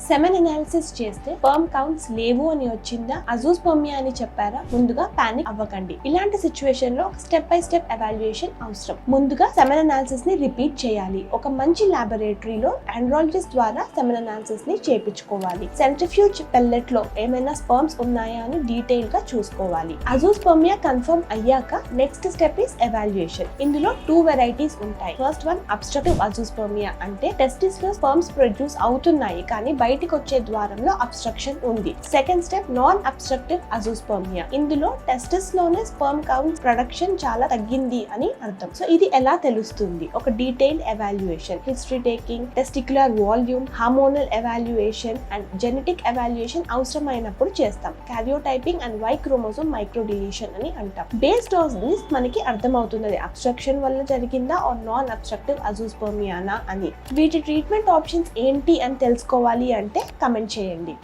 Semen analysis చేస్తే sperm counts లేవు అని వచ్చిందా, అజూస్పర్మియా అని చెప్పారా? ముందుగా పానిక్ అవ్వకండి. ఇలాంటి సిచ్యువేషన్ లో స్టెప్ బై స్టెప్ ఎవాల్యుయేషన్ అవసరం. ముందుగా సెమెన్ అనాలిసిస్ ని రిపీట్ చేయాలి. ఒక మంచి లాబొరేటరీలో ఆండ్రాలజిస్ట్ ద్వారా సెమెన్ అనాలిసిస్ ని చేపించుకోవాలి. సెంట్రిఫ్యూజ్ పెల్లెట్ లో ఏమైనా స్పెర్మ్స్ ఉన్నాయా అని డీటెయిల్ గా చూసుకోవాలి. అజూస్పర్మియా కన్ఫర్మ్ అయ్యాక నెక్స్ట్ స్టెప్ ఇస్ ఎవాల్యుయేషన్. ఇందులో 2 వెరైటీస్ ఉంటాయి. ఫస్ట్ వన్ అబ్స్ట్రక్టివ్ అజూస్పర్మియా, అంటే టెస్టిస్ లో స్పెర్మ్స్ ప్రొడ్యూస్ అవుతున్నాయి కానీ బయటికి వచ్చే ద్వారంలో అబ్స్ట్రక్షన్ ఉంది. Second step non obstructive azoospermia. ఇందులో టెస్టిస్ లోనే స్పెర్మ్ కౌంట్ ప్రొడక్షన్ చాలా తగ్గింది అని అర్థం. సో ఇది ఎలా తెలుస్తుంది? ఒక detailed evaluation, history taking, testicular volume, hormonal evaluation and genetic evaluation అవసరమైనప్పుడు చేస్తాం. Karyotyping and why chromosome micro deletion అని అంటాం. బేస్డ్ ఆన్ దిస్ మనకి అర్థమవుతుంది అబ్స్ట్రక్షన్ వల్ల జరిగిందా ఆర్ నాన్ అబ్స్ట్రక్టివ్ అజూస్పర్మియానా అని. వీటి ట్రీట్మెంట్ ఆప్షన్స్ ఏంటి అని తెలుసుకోవాలి అంటే కమెంట్ చేయండి.